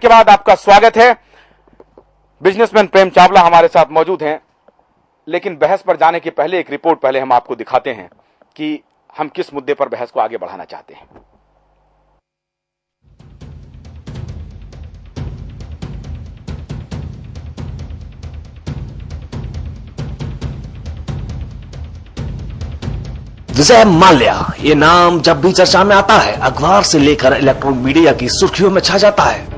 के बाद आपका स्वागत है। बिजनेसमैन प्रेम चावला हमारे साथ मौजूद हैं, लेकिन बहस पर जाने के पहले एक रिपोर्ट पहले हम आपको दिखाते हैं कि हम किस मुद्दे पर बहस को आगे बढ़ाना चाहते हैं। विजय माल्या, ये नाम जब भी चर्चा में आता है अखबार से लेकर इलेक्ट्रॉनिक मीडिया की सुर्खियों में छा जाता है।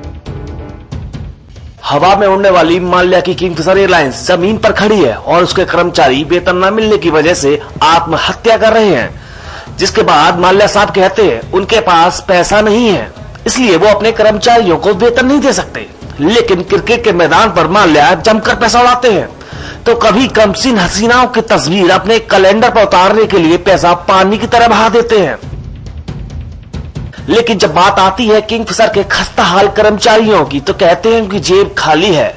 हवा में उड़ने वाली माल्या की किंगफिशर एयरलाइंस जमीन पर खड़ी है और उसके कर्मचारी वेतन न मिलने की वजह से आत्महत्या कर रहे हैं, जिसके बाद माल्या साहब कहते हैं उनके पास पैसा नहीं है, इसलिए वो अपने कर्मचारियों को वेतन नहीं दे सकते। लेकिन क्रिकेट के मैदान पर माल्या जमकर पैसा उड़ाते हैं, तो कभी कमसीन हसीनाओं की तस्वीर अपने कैलेंडर पर उतारने के लिए पैसा पानी की तरह बहा देते हैं। लेकिन जब बात आती है किंगफिशर के खस्ता हाल कर्मचारियों की तो कहते हैं उनकी जेब खाली है।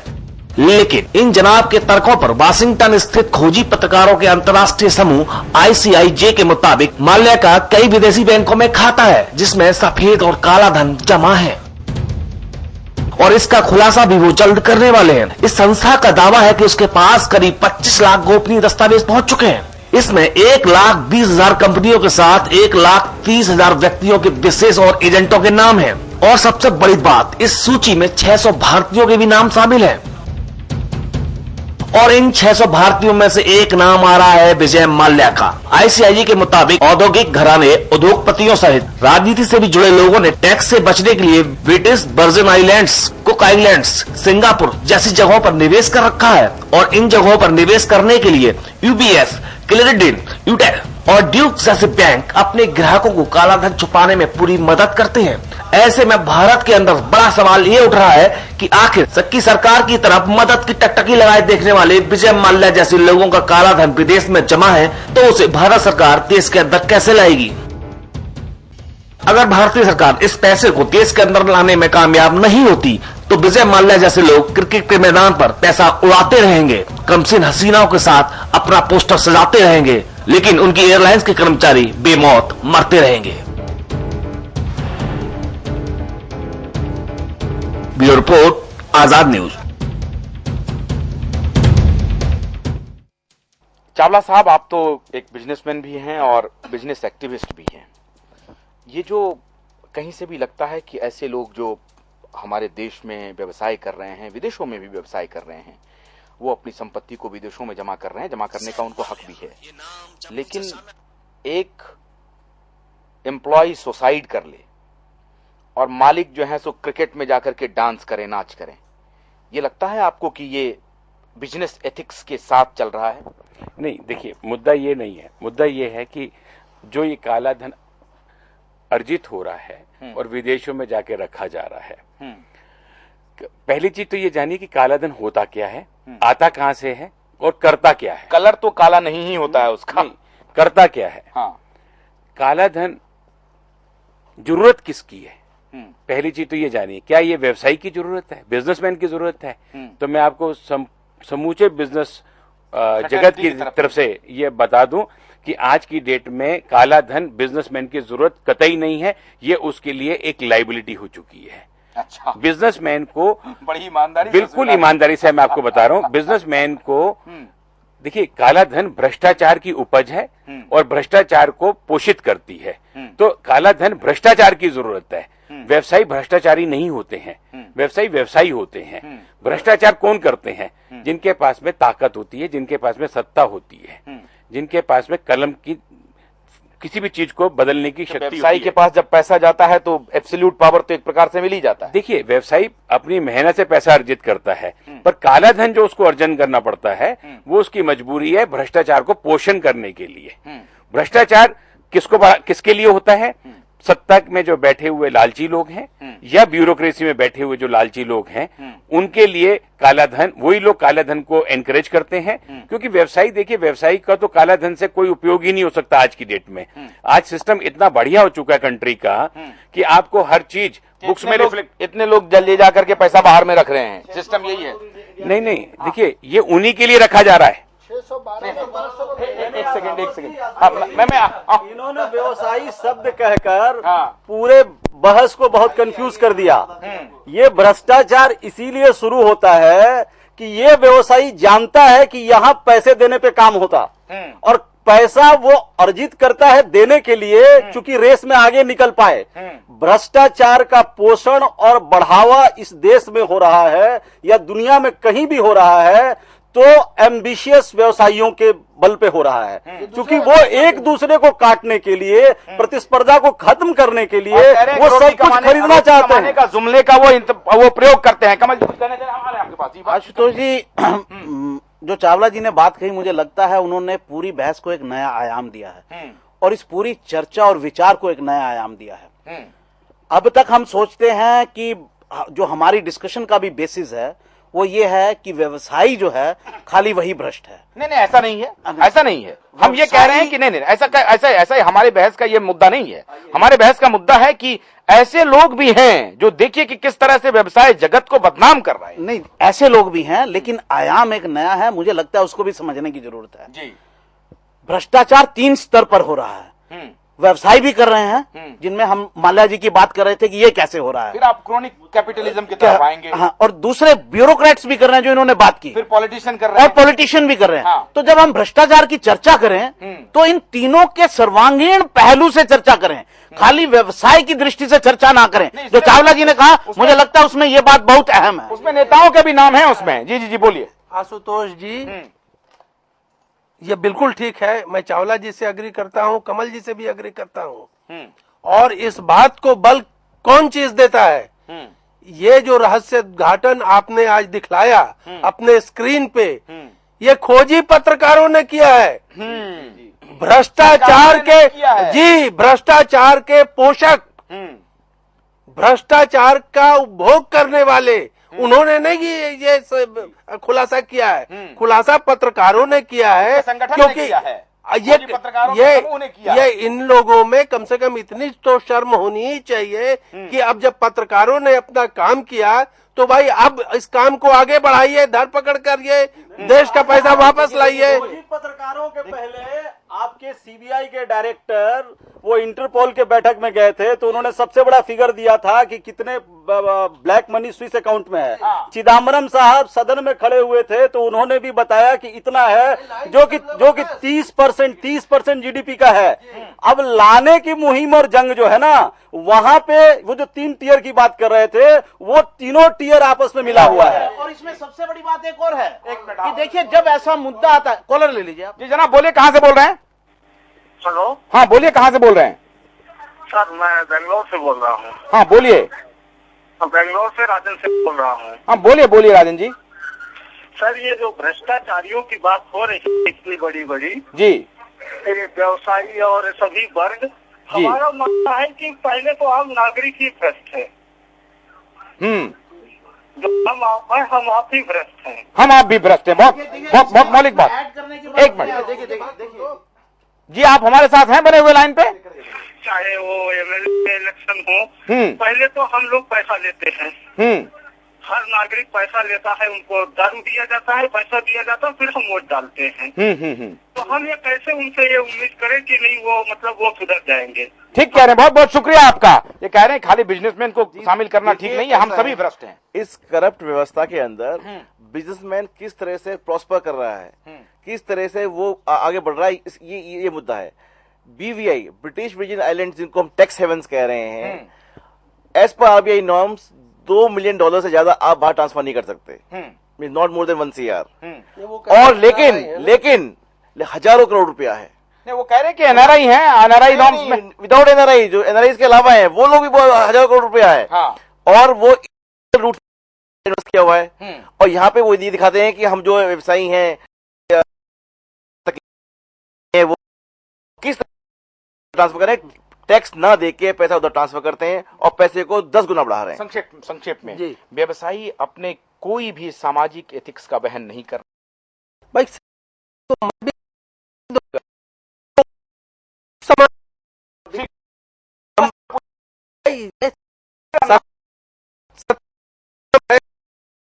लेकिन इन जनाब के तर्कों पर वाशिंगटन स्थित खोजी पत्रकारों के अंतर्राष्ट्रीय समूह ICIJ के मुताबिक माल्या का कई विदेशी बैंकों में खाता है, जिसमें सफेद और काला धन जमा है और इसका खुलासा भी वो जल्द करने वाले हैं। इस संस्था का दावा है कि उसके पास करीब 25 लाख गोपनीय दस्तावेज पहुंच चुके हैं। इसमें 1,20,000 कंपनियों के साथ 1,30,000 व्यक्तियों के विशेष और एजेंटों के नाम हैं। और सबसे बड़ी बात, इस सूची में 600 भारतीयों के भी नाम शामिल हैं। और इन 600 भारतीयों में से एक नाम आ रहा है विजय माल्या का। ICIJ के मुताबिक औद्योगिक घराने, उद्योगपतियों सहित राजनीति से भी जुड़े लोगों ने टैक्स से बचने के लिए British virgin islands, cook islands, Singapore जैसी जगहों पर निवेश कर रखा है। और इन जगहों पर निवेश करने के लिए UBS, क्लेरिडन, यूटेल और ड्यूक जैसे बैंक अपने ग्राहकों को काला धन छुपाने में पूरी मदद करते हैं। ऐसे में भारत के अंदर बड़ा सवाल ये उठ रहा है कि आखिर सक्की सरकार की तरफ मदद की टकटकी लगाए देखने वाले विजय माल्या जैसे लोगों का काला धन विदेश में जमा है, तो उसे भारत सरकार देश के अंदर कैसे लाएगी? अगर भारतीय सरकार इस पैसे को देश के अंदर लाने में कामयाब नहीं होती तो विजय माल्या जैसे लोग क्रिकेट के मैदान पर पैसा उड़ाते रहेंगे, कमसीन हसीनाओं के साथ अपना पोस्टर सजाते रहेंगे, लेकिन उनकी एयरलाइंस के कर्मचारी बेमौत मरते रहेंगे। ब्यूरो रिपोर्ट, आजाद न्यूज। चावला साहब, आप तो एक बिजनेसमैन भी हैं और बिजनेस एक्टिविस्ट भी हैं। ये जो कहीं से भी लगता है कि ऐसे लोग जो हमारे देश में व्यवसाय कर रहे हैं, विदेशों में भी व्यवसाय कर रहे हैं, वो अपनी संपत्ति को विदेशों में जमा कर रहे हैं, जमा करने का उनको हक भी है। लेकिन एक एम्प्लॉय सुसाइड कर ले और मालिक जो है सो क्रिकेट में जाकर के डांस करे, नाच करें, ये लगता है आपको कि ये बिजनेस एथिक्स के साथ चल रहा है? नहीं, देखिए, मुद्दा ये नहीं है। मुद्दा ये है कि जो ये काला धन अर्जित हो रहा है और विदेशों में जाके रखा जा रहा है, पहली चीज तो ये जानिए कि काला धन होता क्या है, आता कहां से है और करता क्या है। कलर तो काला नहीं ही होता है उसका। नहीं, करता क्या है। हाँ। काला धन जरूरत किसकी है? पहली चीज तो ये जानिए, क्या ये व्यवसायी की जरूरत है, बिजनेसमैन की जरूरत है? तो मैं आपको समूचे बिजनेस जगत की तरफ से ये बता दूं कि आज की डेट में काला धन बिजनेसमैन की जरूरत कतई नहीं है। ये उसके लिए एक लाइबिलिटी हो चुकी है। अच्छा। बिजनेसमैन को बड़ी ईमानदारी, बिल्कुल ईमानदारी से मैं आपको बता रहा हूं, बिजनेसमैन को देखिए, काला धन भ्रष्टाचार की उपज है और भ्रष्टाचार को पोषित करती है। तो काला धन भ्रष्टाचार की जरूरत है। व्यवसायी भ्रष्टाचारी नहीं होते हैं, व्यवसायी होते हैं। भ्रष्टाचार कौन करते हैं? जिनके पास में ताकत होती है, जिनके पास में सत्ता होती है, जिनके पास में कलम की किसी भी चीज को बदलने की शक्ति। व्यवसायी के पास जब पैसा जाता है तो एब्सोल्यूट पावर तो एक प्रकार से मिल ही जाता है। देखिए, व्यवसायी अपनी मेहनत से पैसा अर्जित करता है, पर काला धन जो उसको अर्जन करना पड़ता है वो उसकी मजबूरी है भ्रष्टाचार को पोषण करने के लिए। भ्रष्टाचार किसके लिए होता है? सत्ता में जो बैठे हुए लालची लोग हैं या ब्यूरोक्रेसी में बैठे हुए जो लालची लोग हैं, उनके लिए काला धन, वही लोग काला धन को एनकरेज करते हैं। क्योंकि व्यवसायी, देखिए, व्यवसायी का तो काला धन से कोई उपयोग ही नहीं हो सकता आज की डेट में। आज सिस्टम इतना बढ़िया हो चुका है कंट्री का कि आपको हर चीज बुक्स में रिफ्लेक्ट। इतने लोग ले जाकर के पैसा बाहर में रख रहे हैं, सिस्टम यही है। नहीं, देखिए, ये उन्हीं के लिए रखा जा रहा है। एक सेकंड। इन्होंने व्यवसायी शब्द कहकर पूरे बहस को बहुत कंफ्यूज कर दिया। ये भ्रष्टाचार इसीलिए शुरू होता है कि ये व्यवसायी जानता है कि यहां पैसे देने पे काम होता, और पैसा वो अर्जित करता है देने के लिए, चूंकि रेस में आगे निकल पाए। भ्रष्टाचार का पोषण और बढ़ावा इस देश में हो रहा है या दुनिया में कहीं भी हो रहा है तो एम्बिशियस व्यवसायियों के बल पे हो रहा है, क्योंकि वो एक दूसरे को काटने के लिए, प्रतिस्पर्धा को खत्म करने के लिए वो सब कुछ खरीदना चाहते हैं। का जुमले का वो प्रयोग करते हैं। कमल जी कहने दें हमारे आपके पास। आशुतोष जी, जो चावला जी ने बात कही, मुझे लगता है उन्होंने पूरी बहस को एक नया आयाम दिया है और इस पूरी चर्चा और विचार को एक नया आयाम दिया है। अब तक हम सोचते हैं कि जो हमारी डिस्कशन का भी बेसिस है वो ये है कि व्यवसायी जो है खाली वही भ्रष्ट है। नहीं, ऐसा नहीं है, ऐसा नहीं है। हम ये कह रहे हैं कि नहीं, ऐसा हमारे बहस का ये मुद्दा नहीं है। हमारे बहस का मुद्दा है कि ऐसे लोग भी हैं जो देखिए कि किस तरह से व्यवसाय जगत को बदनाम कर रहे हैं। नहीं, ऐसे लोग भी हैं, लेकिन आयाम एक नया है, मुझे लगता है उसको भी समझने की जरूरत है। जी, भ्रष्टाचार 3 स्तर पर हो रहा है। व्यवसाय भी कर रहे हैं, जिनमें हम माल्या जी की बात कर रहे थे कि ये कैसे हो रहा है, फिर आप क्रोनिक कैपिटलिज्म की तरफ आएंगे। हाँ, और दूसरे ब्यूरोक्रेट्स भी कर रहे हैं जो इन्होंने बात की, फिर पॉलिटिशियन कर रहे हैं, और पॉलिटिशियन भी कर रहे हैं। हाँ। तो जब हम भ्रष्टाचार की चर्चा करें तो इन तीनों के सर्वांगीण पहलू से चर्चा करें, खाली व्यवसाय की दृष्टि से चर्चा ना करें। जो चावला जी ने कहा, मुझे लगता है उसमें यह बात बहुत अहम है। उसमें नेताओं के भी नाम है उसमें। जी जी जी, बोलिए। आशुतोष जी, ये बिल्कुल ठीक है। मैं चावला जी से अग्री करता हूँ, कमल जी से भी अग्री करता हूँ। और इस बात को बल कौन चीज देता है? ये जो रहस्य उद्घाटन आपने आज दिखलाया अपने स्क्रीन पे, ये खोजी पत्रकारों ने किया है। भ्रष्टाचार के, जी, भ्रष्टाचार के पोषक, भ्रष्टाचार का उपभोग करने वाले, उन्होंने नहीं ये खुलासा किया है, खुलासा पत्रकारों ने किया है। क्योंकि ये इन लोगों में कम से कम इतनी तो शर्म होनी ही चाहिए कि अब जब पत्रकारों ने अपना काम किया तो भाई अब इस काम को आगे बढ़ाइए, धरपकड़ करिए, देश का पैसा वापस लाइए। पत्रकारों के पहले आपके सीबीआई के डायरेक्टर वो इंटरपोल के बैठक में गए थे तो उन्होंने सबसे बड़ा फिगर दिया था कि कितने ब्लैक मनी स्विस अकाउंट में है। चिदम्बरम साहब सदन में खड़े हुए थे तो उन्होंने भी बताया कि इतना है, जो कि 30% जीडीपी का है। अब लाने की मुहिम और जंग जो है ना, वहां पे वो जो 3 टियर की बात कर रहे थे, वो तीनों टियर आपस में मिला हुआ है। और इसमें सबसे बड़ी बात एक और है कि देखिए, जब ऐसा मुद्दा आता है, कॉलर ले लीजिए आप। जी जनाब, बोलिए, कहां से बोल रहे हैं? हेलो, हाँ बोलिए, कहां से बोल रहे हैं? सर मैं बेंगलोर से बोल रहा हूँ। हाँ बोलिए। बेंगलोर से राजन से बोल रहा हूँ। हाँ बोलिए राजन जी। सर, ये जो भ्रष्टाचारियों की बात हो रही है इतनी बड़ी बड़ी जी, ये व्यवसायी और सभी वर्ग, हमारा मानना है कि पहले तो आम नागरिक ही भ्रष्ट है। जो हम आप ही भ्रष्ट हैं। हम आप भी भ्रष्ट हैं। बहुत मौलिक बात। एक मिनट, देखिए जी, आप हमारे साथ हैं बने हुए लाइन पे। चाहे वो एमएलए इलेक्शन हो, पहले तो हम लोग पैसा लेते हैं। हर नागरिक पैसा लेता है, उनको दारू दिया जाता है, पैसा दिया जाता है, फिर हम वोट डालते हैं। तो हम ये कैसे उनसे ये उम्मीद करें कि नहीं वो मतलब वो सुधर जाएंगे? ठीक कह रहे हैं, बहुत बहुत शुक्रिया आपका। ये कह रहे हैं खाली बिजनेसमैन को शामिल करना ठीक नहीं है, हम सभी भ्रष्ट हैं। इस करप्ट व्यवस्था के अंदर बिजनेसमैन किस तरह से प्रॉस्पर कर रहा है, किस तरह से वो आगे बढ़ रहा है, ये मुद्दा है। बीवीआई, ब्रिटिश वर्जिन आइलैंड, जिनको हम टैक्स हेवंस कह रहे हैं, as per RBI norms $2 million से ज्यादा आप बाहर ट्रांसफर नहीं कर सकते, नॉट मोर देन 1 CR। और लेकिन हजारों करोड़ रुपया है। नहीं, वो कह रहे हैं कि एनआरआई हैं, एनआरआई नॉर्म्स में, विदाउट एनआरआई, जो एनआरआई के अलावा है वो लोग भी बहुत हजारों करोड़ रुपया है। और वो रूट इन्वेस्ट किया हुआ है। और यहाँ पे वो ये दिखाते हैं कि हम जो व्यवसायी हैं वो किस ट्रांसफर करें, टैक्स ना देके पैसा उधर ट्रांसफर करते हैं और पैसे को 10 गुना बढ़ा रहे हैं। संक्षेप में, व्यवसायी अपने कोई भी सामाजिक एथिक्स का वहन नहीं कर भाई।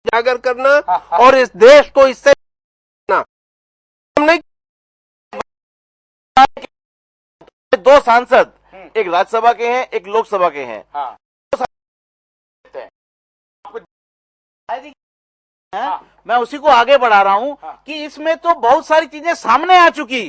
जागर करना और इस देश को इससे दो सांसद एक राज्यसभा के हैं, एक लोकसभा के हैं। हाँ। मैं उसी को आगे बढ़ा रहा हूं कि इसमें तो बहुत सारी चीजें सामने आ चुकी,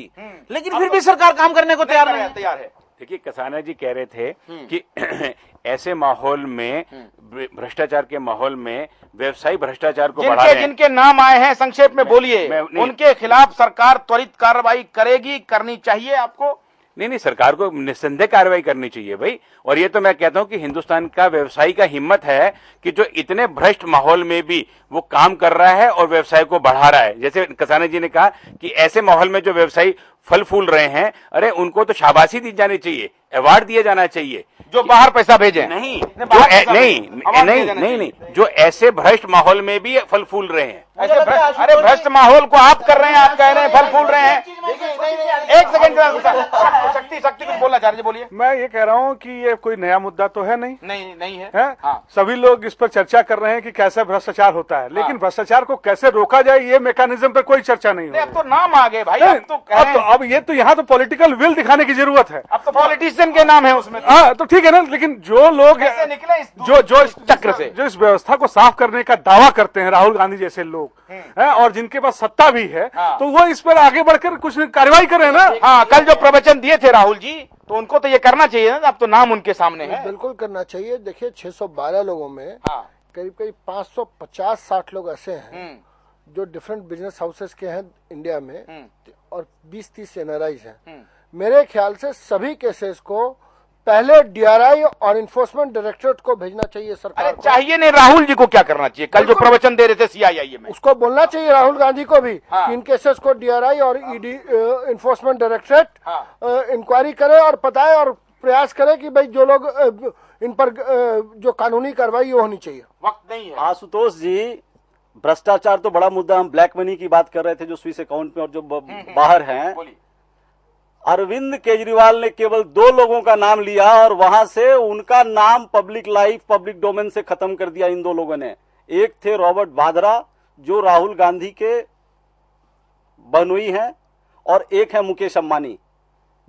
लेकिन फिर भी सरकार काम करने को तैयार नहीं है। तैयार है। देखिए, कसाना जी कह रहे थे कि ऐसे माहौल में, भ्रष्टाचार के माहौल में, व्यवसायी भ्रष्टाचार को बढ़ा रहे हैं। जिनके नाम आए हैं संक्षेप में बोलिए, उनके खिलाफ सरकार त्वरित कार्रवाई करेगी, करनी चाहिए आपको? नहीं, सरकार को निस्संदेह कार्रवाई करनी चाहिए भाई। और ये तो मैं कहता हूं कि हिंदुस्तान का व्यवसायी का हिम्मत है कि जो इतने भ्रष्ट माहौल में भी वो काम कर रहा है और व्यवसाय को बढ़ा रहा है। जैसे कसाना जी ने कहा कि ऐसे माहौल में जो व्यवसायी फल फूल रहे हैं, अरे उनको तो शाबाशी दी जानी चाहिए, अवार्ड दिया जाना चाहिए। जो बाहर पैसा भेजे नहीं, जो ऐसे भ्रष्ट माहौल में भी फल फूल रहे हैं। अरे भ्रष्ट माहौल को आप कर रहे हैं, आप कह रहे हैं फल फूल रहे हैं। एक सेकंड, शक्ति कुछ बोलना चाह रहे, बोलिए। मैं ये कह रहा हूँ कि ये कोई नया मुद्दा तो है नहीं है। हाँ। सभी लोग इस पर चर्चा कर रहे हैं कि कैसे भ्रष्टाचार होता है, लेकिन भ्रष्टाचार को कैसे रोका जाए ये मैकेनिज्म पर कोई चर्चा नहीं हो। अब तो नाम आ गए भाई, अब ये तो यहाँ तो पॉलिटिकल विल दिखाने की जरूरत है। अब तो पॉलिटिशियन के नाम है उसमें। हाँ, तो ठीक है ना, लेकिन जो लोग निकले जो इस चक्र से, जो इस व्यवस्था को साफ करने का दावा करते हैं, राहुल गांधी जैसे लोग हैं, और जिनके पास सत्ता भी है, तो वो इस पर आगे बढ़कर कुछ कार्रवाई करें ना। हाँ, कल जो प्रवचन दिए थे राहुल जी, तो उनको तो ये करना चाहिए ना। अब तो नाम उनके सामने है। बिल्कुल करना चाहिए। देखिए, 612 लोगों में करीब 550-60 लोग ऐसे हैं जो डिफरेंट बिजनेस हाउसेस के हैं इंडिया में, और 20-30 एनआरआईज हैं। मेरे ख्याल से सभी केसेस को पहले डीआरआई और इन्फोर्समेंट डायरेक्टरेट को भेजना चाहिए सरकार को। चाहिए नहीं, राहुल जी को क्या करना चाहिए? कल जो प्रवचन दे रहे थे सीआईआई में, उसको बोलना चाहिए राहुल गांधी को भी कि इन केसेस को डीआरआई और ईडी इन्फोर्समेंट डायरेक्टरेट इंक्वायरी करे और बताए और प्रयास करे कि भाई जो लोग इन पर जो कानूनी कार्रवाई होनी चाहिए। वक्त नहीं है। आशुतोष जी, भ्रष्टाचार तो बड़ा मुद्दा, हम ब्लैक मनी की बात कर रहे थे जो स्विस अकाउंट में और जो बाहर हैं। अरविंद केजरीवाल ने केवल 2 लोगों का नाम लिया और वहां से उनका नाम पब्लिक लाइफ, पब्लिक डोमेन से खत्म कर दिया इन 2 लोगों ने। एक थे रॉबर्ट वाड्रा, जो राहुल गांधी के बहनोई हैं, और एक है मुकेश अंबानी।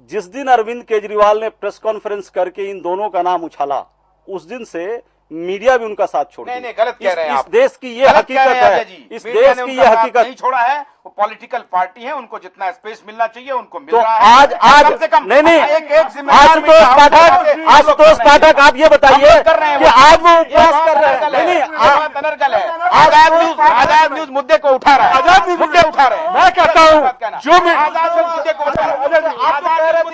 जिस दिन अरविंद केजरीवाल ने प्रेस कॉन्फ्रेंस करके इन दोनों का नाम उछाला, उस दिन से मीडिया भी उनका साथ छोड़ दिया। नहीं, गलत कह रहे हैं आप। इस देश की ये हकीकत है, इस देश की ये हकीकत नहीं छोड़ा है। वो पॉलिटिकल पार्टी है, उनको जितना स्पेस मिलना चाहिए उनको मिल तो रहा है। आज कम से कम नहीं, आशुतोष पाठक आप ये बताइए कि आज वो उपवास कर रहे हैं। नहीं, आजाद न्यूज मुद्दे को उठा रहा है। आजाद मुद्दे उठा रहे हैं। मैं कहता हूँ जो मैं आजाद मुद्दे को उठा रहा है।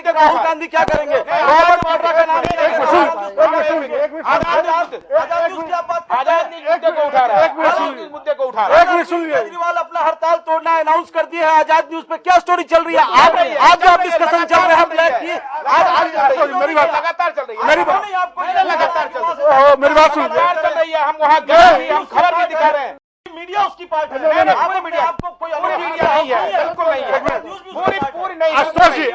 राहुल गांधी क्या करेंगे? रॉबर्ट वाड्रा का नाम आजाद न्यूज मुद्दे को उठा रहा है। मुद्दे को उठा रहा है। केजरीवाल अपना हड़ताल तोड़ना अनाउंस कर दिया है। आजाद न्यूज पे क्या स्टोरी चल रही है? आज जो आप डिस्कशन चल रहे हैं ब्लैक की, आज मेरी बात लगातार चल रही है। मेरी बात लगातार चल रही है। मेरी बात सुन, चल रही है। हम वहाँ गए, हम खबर भी दिखा रहे हैं। मीडिया उसकी पार्ट है। पूरी मीडिया आपको कोई अलग मीडिया नहीं है, बिल्कुल नहीं है। पूरी नहीं। आशुतोष जी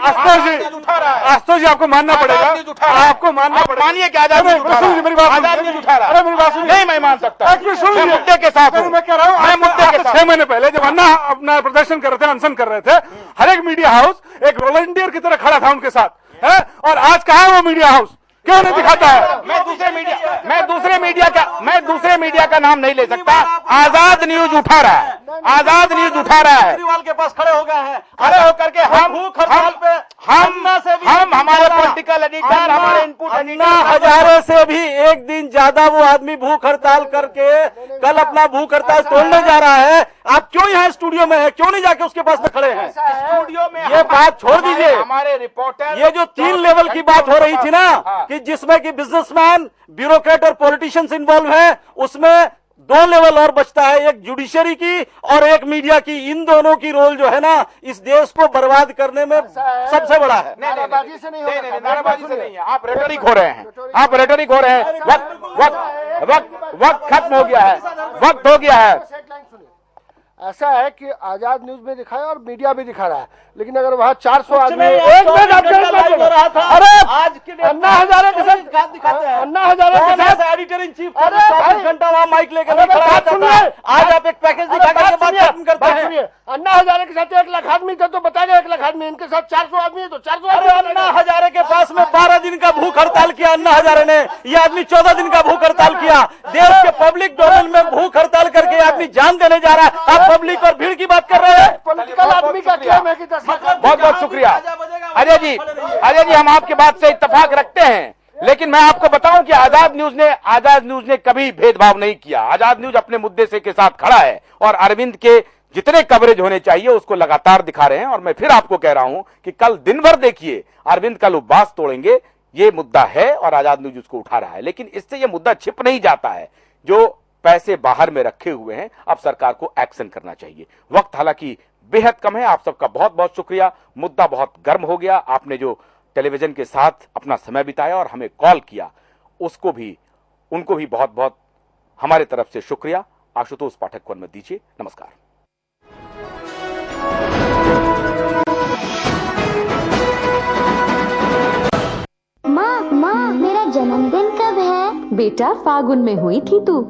उठा रहा है। आशुतोष जी, आपको मानना पड़ेगा, आपको मानना पड़ेगा। मानिए कि आजाद न्यूज उठा रहा है। मेरी बात आजाद न्यूज उठा रहा है। अरे मेरी बात सुनिए। नहीं, मैं मान सकता। मैं मुद्दे के साथ हूं। मैं कह रहा हूँ, मैं मुद्दे के साथ। 6 महीने पहले जब अन्ना अपना प्रदर्शन कर रहे थे, अनशन कर रहे थे, हर एक मीडिया हाउस एक वॉलंटियर की तरह खड़ा था उनके साथ है। और आज कहाँ है वो मीडिया हाउस? क्यों नहीं दिखाता है? मैं दूसरे मीडिया का नाम नहीं ले सकता। आजाद न्यूज उठा रहा है। आजाद न्यूज उठा रहा है। केजरीवाल के पास खड़े हो गए हैं। खड़े होकर के हम हमारे पॉलिटिकल एडिटर, हमारे इनपुट अन्ना हजारे से भी एक दिन ज्यादा वो आदमी भूख हड़ताल करके कल अपना भूख हड़ताल तोड़ने जा रहा है। आप क्यों यहाँ स्टूडियो में है? क्यों नहीं जाके उसके पास में खड़े हैं? स्टूडियो में ये बात छोड़ दीजिए। हमारे रिपोर्टर, ये जो 3 लेवल की बात हो रही थी ना, कि जिसमें कि बिजनेसमैन, ब्यूरोक्रेट और पॉलिटिशियंस इन्वॉल्व हैं, उसमें 2 लेवल और बचता है, एक जुडिशरी की और एक मीडिया की। इन दोनों की रोल जो है ना, इस देश को बर्बाद करने में सबसे बड़ा है। नाराबाजी से नहीं होगा। नाराबाजी से नहीं है। आप रेटोरिक हो रहे हैं। आप रेटोरिक हो रहे हैं। वक्त खत्म हो गया है। वक्त हो गया है। ऐसा है कि आजाद न्यूज में दिखाया और मीडिया भी दिखा रहा है, लेकिन अगर वहाँ 400 आदमी एक मिनट हो रहा था। अरे आज के अन्ना हजारे के साथ दिखाते हैं। अन्ना हजारे के साथ एडिटर इन चीफ अरे 24 घंटा वहाँ माइक लेकर खड़ा रहता था। आज आप एक पैकेज दिखा करके बात खत्म करते हैं। अन्ना हजारे के साथ 1 लाख आदमी थे तो बताएगा 1 लाख आदमी, इनके साथ 400 आदमी है तो 400 अरे अन्ना हजारे के पास में 12 दिन का भूख हड़ताल किया अन्ना हजारे ने, ये आदमी 14 दिन का भूख हड़ताल किया। देश के पब्लिक डोमेन में भूख हड़ताल करके आदमी जान देने जा रहा है। आप पब्लिक और भीड़ की बात कर रहे हैं। पॉलिटिकल आदमी का क्लेम है कि 10 लाख। बहुत बहुत शुक्रिया अजय जी, हम आपकी बात से इत्तेफाक रखते हैं, लेकिन मैं आपको बताऊं कि आजाद न्यूज ने कभी भेदभाव नहीं किया। आजाद न्यूज अपने मुद्दे से के साथ खड़ा है और अरविंद के जितने कवरेज होने चाहिए उसको लगातार दिखा रहे हैं। और मैं फिर आपको कह रहा हूं कि कल दिन भर देखिए, अरविंद कल उपवास तोड़ेंगे, ये मुद्दा है और आजाद न्यूज उसको उठा रहा है। लेकिन इससे ये मुद्दा छिप नहीं जाता है। जो पैसे बाहर में रखे हुए हैं, अब सरकार को एक्शन करना चाहिए। वक्त हालांकि बेहद कम है। आप सबका बहुत बहुत शुक्रिया। मुद्दा बहुत गर्म हो गया। आपने जो टेलीविजन के साथ अपना समय बिताया और हमें कॉल किया, उनको भी बहुत बहुत हमारे तरफ से शुक्रिया। आशुतोष पाठक को अनुमति दीजिए। नमस्कार। माँ, मेरा जन्मदिन कब है? बेटा, फागुन में हुई थी तू।